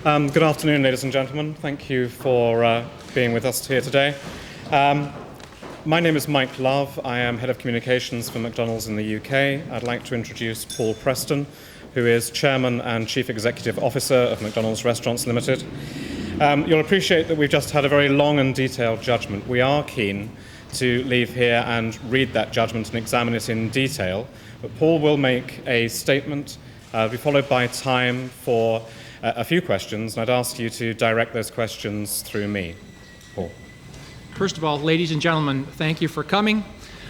Good afternoon, ladies and gentlemen. Thank you for being with us here today. My name is Mike Love. I am Head of Communications for McDonald's in the UK. I'd like to introduce Paul Preston, who is Chairman and Chief Executive Officer of McDonald's Restaurants Limited. You'll appreciate that we've just had a very long and detailed judgment. We are keen to leave here and read that judgment and examine it in detail, but Paul will make a statement, be followed by time for a few questions, and I'd ask you to direct those questions through me. Paul. First of all, ladies and gentlemen, thank you for coming.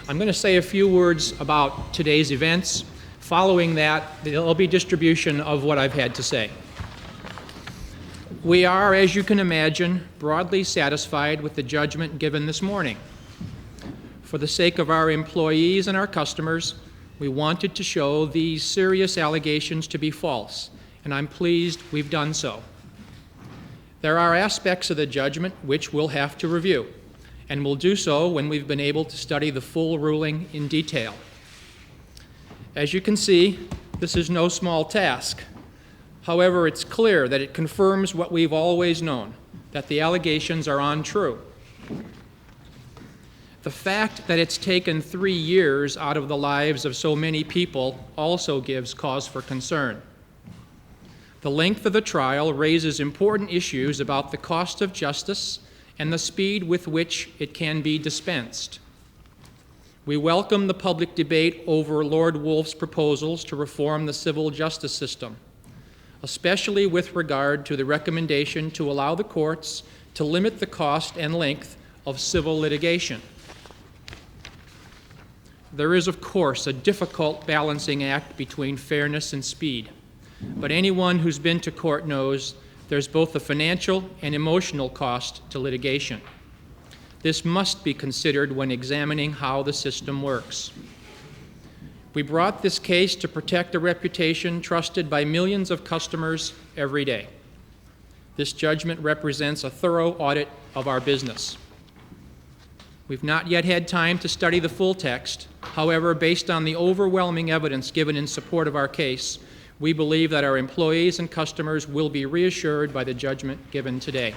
I'm going to say a few words about today's events. Following that, there'll be distribution of what I've had to say. We are, as you can imagine, broadly satisfied with the judgment given this morning. For the sake of our employees and our customers, we wanted to show these serious allegations to be false, and I'm pleased we've done so. There are aspects of the judgment which we'll have to review, and we'll do so when we've been able to study the full ruling in detail. As you can see, this is no small task. However, it's clear that it confirms what we've always known, that the allegations are untrue. The fact that it's taken 3 years out of the lives of so many people also gives cause for concern. The length of the trial raises important issues about the cost of justice and the speed with which it can be dispensed. We welcome the public debate over Lord Woolf's proposals to reform the civil justice system, especially with regard to the recommendation to allow the courts to limit the cost and length of civil litigation. There is, of course, a difficult balancing act between fairness and speed, but anyone who's been to court knows there's both a financial and emotional cost to litigation. This must be considered when examining how the system works. We brought this case to protect a reputation trusted by millions of customers every day. This judgment represents a thorough audit of our business. We've not yet had time to study the full text. However, based on the overwhelming evidence given in support of our case, we believe that our employees and customers will be reassured by the judgment given today.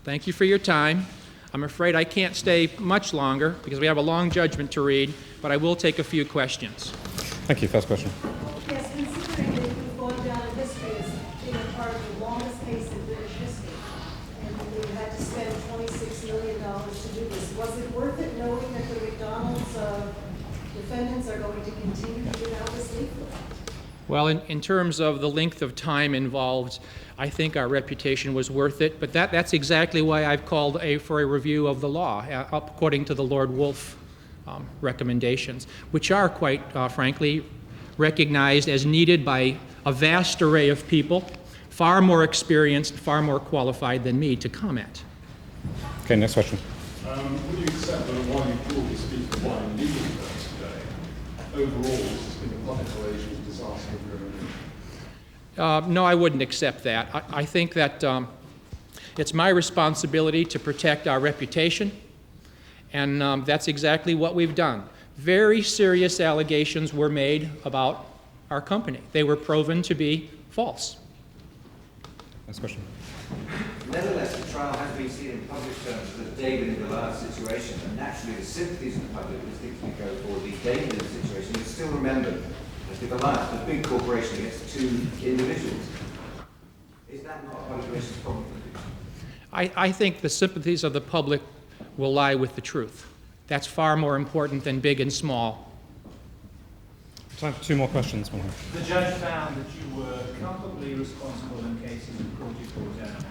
Thank you for your time. I'm afraid I can't stay much longer because we have a long judgment to read, but I will take a few questions. Thank you. First question. Yes, considering that you've gone down in history as being a part of the longest case in British history, and you had to spend $26 million to do this, was it worth it knowing that the McDonald's defendants are going to continue to give out this leaflet? Well, in terms of the length of time involved, I think our reputation was worth it, but that's exactly why I've called for a review of the law, according to the Lord Woolf recommendations, which are quite frankly recognized as needed by a vast array of people, far more experienced, far more qualified than me to comment. Okay, next question. Would you accept that while you broadly speak of why legal terms today, overall this has been a public relations disaster for everyone? No, I wouldn't accept that. I think that it's my responsibility to protect our reputation, and that's exactly what we've done. Very serious allegations were made about our company. They were proven to be false. Next question. Nevertheless, the trial has been seen in public terms as a David and Goliath situation, and naturally the sympathies of the public instinctively go for the David situation is still remembered as the Goliath, the big corporation against two individuals. Is that not a public relations problem? I think the sympathies of the public will lie with the truth. That's far more important than big and small. Time for 2 more questions. The judge found that you were culpably responsible in cases of cruelty towards animals,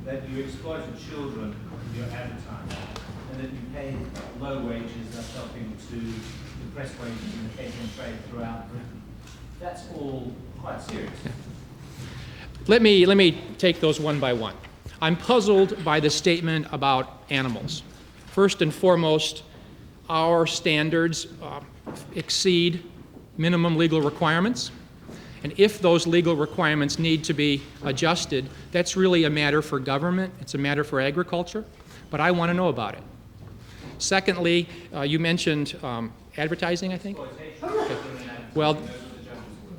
that you exploited children with your advertising, and that you paid low wages, thus helping to depress wages in the catering trade throughout Britain. That's all quite serious. Let me take those one by one. I'm puzzled by the statement about animals. First and foremost, our standards exceed minimum legal requirements. And if those legal requirements need to be adjusted, that's really a matter for government. It's a matter for agriculture. But I want to know about it. Secondly, you mentioned advertising, I think? Okay. Well,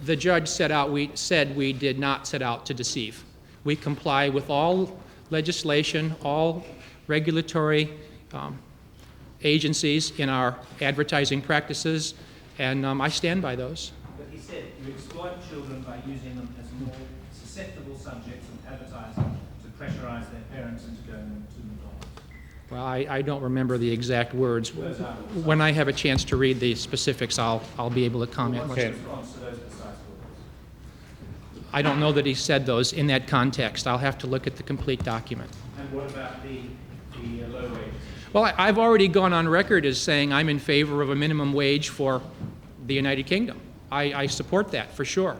the judge said we did not set out to deceive. We comply with all legislation, all regulatory agencies in our advertising practices, and I stand by those. But he said you exploit children by using them as more susceptible subjects of advertising to pressurize their parents into going to McDonald's. Well, I don't remember the exact words. When I have a chance to read the specifics, I'll be able to comment. What's your response to those precise words? I don't know that he said those in that context. I'll have to look at the complete document. And what about the low wages? Well, I've already gone on record as saying I'm in favor of a minimum wage for the United Kingdom. I support that for sure.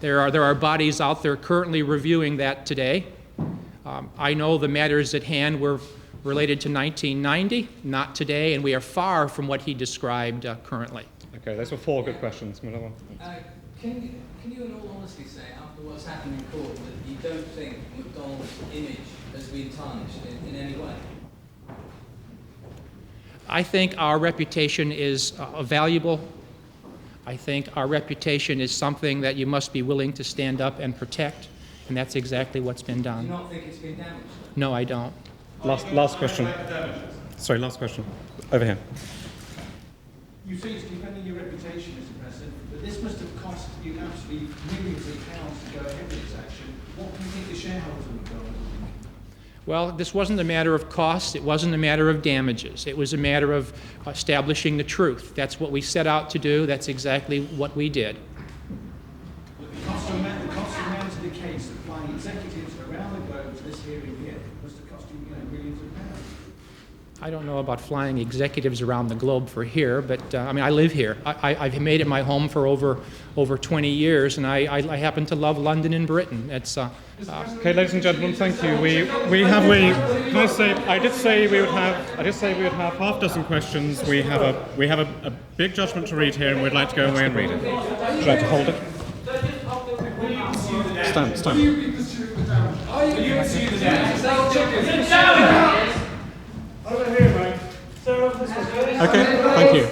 There are bodies out there currently reviewing that today. I know the matters at hand were related to 1990, not today, and we are far from what he described currently. Okay, those were 4 good questions. McLibel. Can you in all honesty say, after what's happened in court, that you don't think McDonald's image has been tarnished in any way? I think our reputation is valuable. I think our reputation is something that you must be willing to stand up and protect, and that's exactly what's been Do you done. not think it's been damaged? No, I don't. Last question. Sorry, last question. Over here. You say it's defending your reputation, Mr. President, but this must have cost you absolutely millions of pounds to go ahead with this action. What do you think the shareholders would go? Well, this wasn't a matter of cost. It wasn't a matter of damages. It was a matter of establishing the truth. That's what we set out to do. That's exactly what we did. But the cost amount of the case of flying executives around the globe to this hearing here must have cost you, millions of pounds. I don't know about flying executives around the globe for here, but I mean, I live here. I've made it my home for over 20 years, and I happen to love London and Britain. It's Okay, ladies and gentlemen, thank you. Can I say? I did say we would have half dozen questions. We have a big judgment to read here, and we'd like to go away and read it. Would you like to hold it? Stand. Will you be pursuing the damage? Will you pursue the damage? Okay, thank you.